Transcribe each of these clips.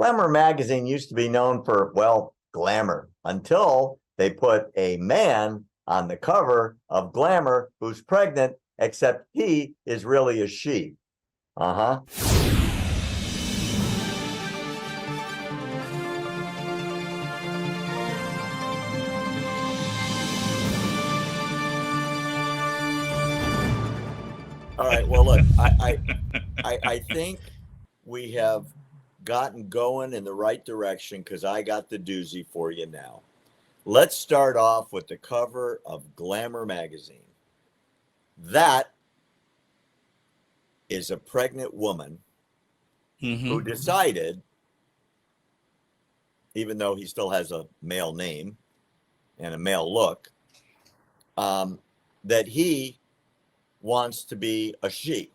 Glamour magazine used to be known for, well, glamour until they put a man on the cover of Glamour who's pregnant, except he is really a she. Uh-huh. All right. Well, look, I think we have gotten going in the right direction because I got the doozy for you now. Let's start off with the cover of Glamour magazine. That is a pregnant woman who decided, even though he still has a male name and a male look, that he wants to be a she.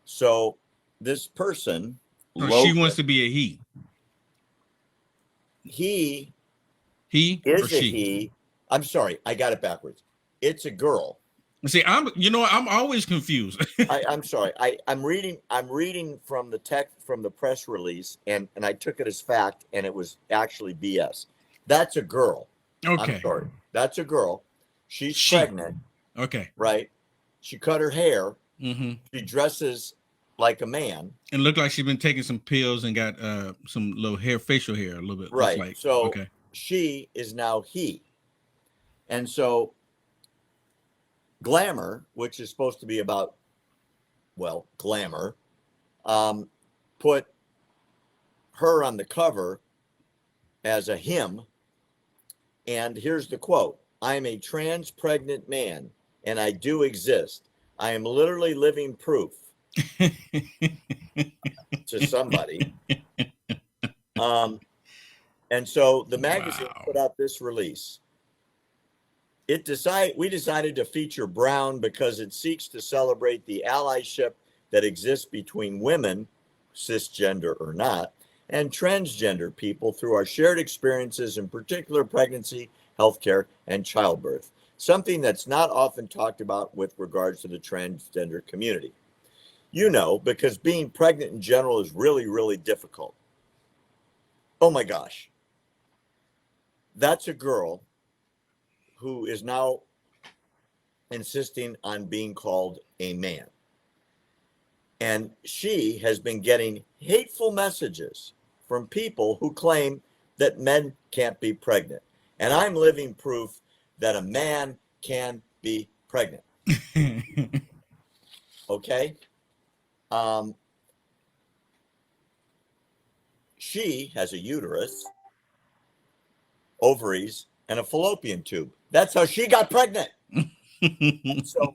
So this person, she wants to be a he. He or is a she? he. I'm sorry, I got it backwards. It's a girl. See, I'm always confused. I'm sorry. I'm reading from the text from the press release, and I took it as fact, and it was actually BS. That's a girl. Okay. I'm sorry. That's a girl. She's pregnant. Okay. Right. She cut her hair. Mm-hmm. She dresses like a man. And looked like she'd been taking some pills and got some little facial hair, a little bit. Right. Like, so okay. She is now he. And so Glamour, which is supposed to be about, well, glamour, put her on the cover as a him. And here's the quote: "I am a trans pregnant man, and I do exist. I am literally living proof." To somebody. And so the magazine put out this release. We decided to feature Brown because it seeks to celebrate the allyship that exists between women, cisgender or not, and transgender people through our shared experiences, in particular pregnancy, healthcare, and childbirth, something that's not often talked about with regards to the transgender community. You know, because being pregnant in general is really, really difficult. Oh my gosh. That's a girl who is now insisting on being called a man. And she has been getting hateful messages from people who claim that men can't be pregnant. And I'm living proof that a man can be pregnant. Okay? She has a uterus, ovaries, and a fallopian tube. That's how she got pregnant. So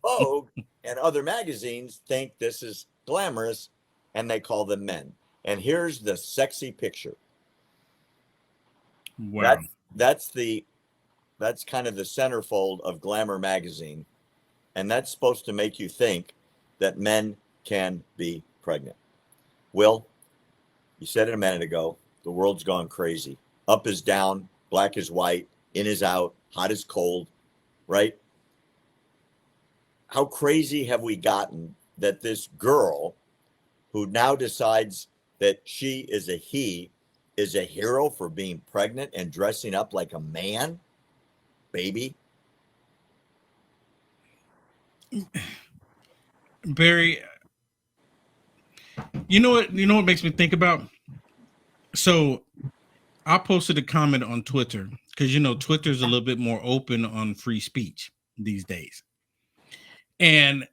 Vogue and other magazines think this is glamorous, and they call them men. And here's the sexy picture. Wow. That's kind of the centerfold of Glamour magazine. And that's supposed to make you think that men can be pregnant. Will, you said it a minute ago, the world's gone crazy. Up is down, black is white, in is out, hot is cold, right? How crazy have we gotten that this girl who now decides that she is a he is a hero for being pregnant and dressing up like a man? Baby. Barry, you know what makes me think about? So I posted a comment on Twitter because, Twitter's a little bit more open on free speech these days. And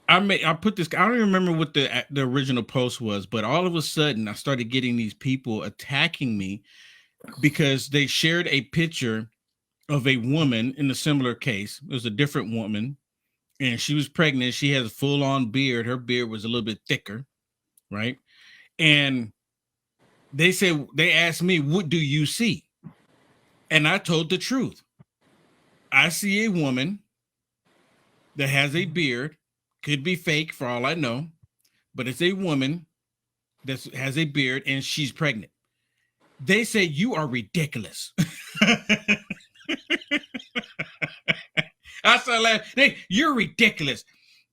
I put this, I don't even remember what the original post was, but all of a sudden I started getting these people attacking me because they shared a picture of a woman in a similar case. It was a different woman, and she was pregnant. She has a full-on beard. Her beard was a little bit thicker, right? And they asked me, what do you see? And I told the truth. I see a woman that has a beard, could be fake for all I know, but it's a woman that has a beard and she's pregnant. They say, you are ridiculous. I started laughing. You're ridiculous.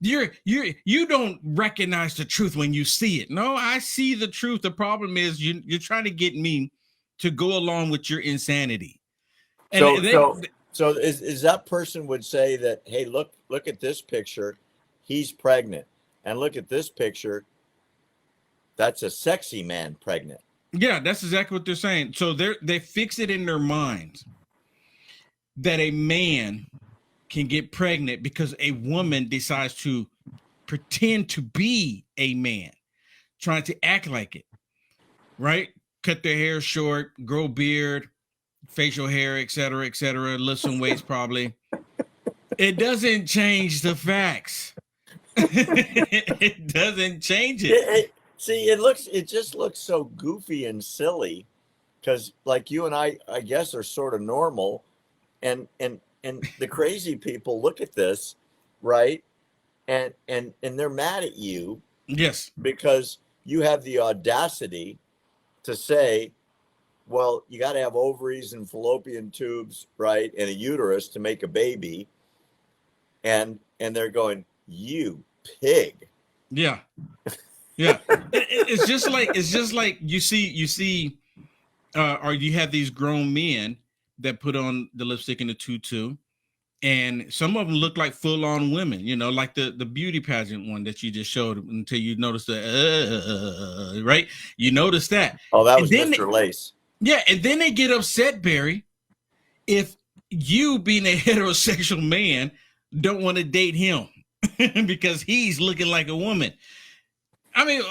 You don't recognize the truth when you see it. No, I see the truth. The problem is you're trying to get me to go along with your insanity. And So is that person would say that, hey, look at this picture, he's pregnant, and look at this picture, that's a sexy man pregnant. Yeah, that's exactly what they're saying. So they fix it in their minds that a man can get pregnant because a woman decides to pretend to be a man, trying to act like it, right? Cut their hair short, grow beard, facial hair, etc., lift some weights probably. It doesn't change the facts. It doesn't change it. It just looks so goofy and silly because, like, you and I guess, are sort of normal, and the crazy people look at this, right? And they're mad at you. Yes. Because you have the audacity to say, well, you got to have ovaries and fallopian tubes, right? And a uterus to make a baby. And they're going, you pig. Yeah. Yeah. It's just like you see, or you have these grown men that put on the lipstick and the tutu, and some of them look like full-on women, like the beauty pageant one that you just showed, until you notice the right. You notice that. Oh, that was Mr. Lace. Yeah, and then they get upset, Barry, if you, being a heterosexual man, don't want to date him because he's looking like a woman. I mean,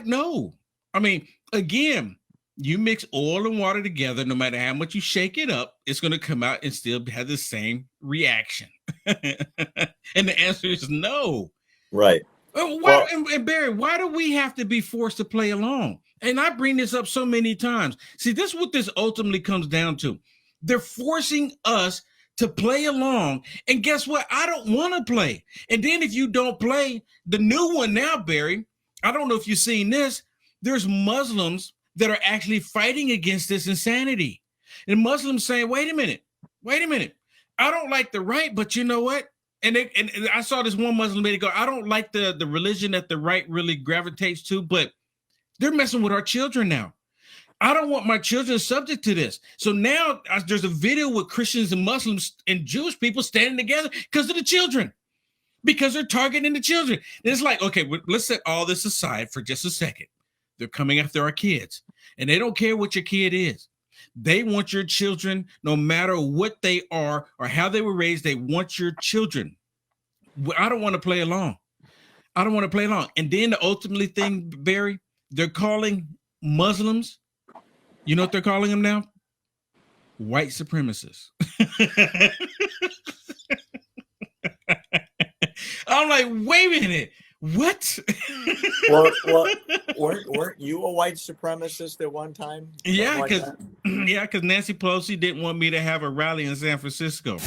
no. I mean, again, you mix oil and water together, no matter how much you shake it up, it's going to come out and still have the same reaction. And the answer is no. Right. And Barry, why do we have to be forced to play along? And I bring this up so many times. See, this is what this ultimately comes down to. They're forcing us to play along. And guess what? I don't want to play. And then if you don't play, the new one now, Barry, I don't know if you've seen this, there's Muslims that are actually fighting against this insanity. And Muslims saying, wait a minute. I don't like the right, but you know what? And I saw this one Muslim lady go, I don't like the religion that the right really gravitates to, but they're messing with our children now. I don't want my children subject to this. So now there's a video with Christians and Muslims and Jewish people standing together because of the children, because they're targeting the children. And it's like, okay, let's set all this aside for just a second. They're coming after our kids, and they don't care what your kid is. They want your children, no matter what they are or how they were raised. They want your children. I don't want to play along. And then the ultimately thing, Barry, they're calling Muslims, you know what they're calling them now? White supremacists. I'm like, wait a minute. What? well, weren't you a white supremacist at one time? Yeah, because Nancy Pelosi didn't want me to have a rally in San Francisco.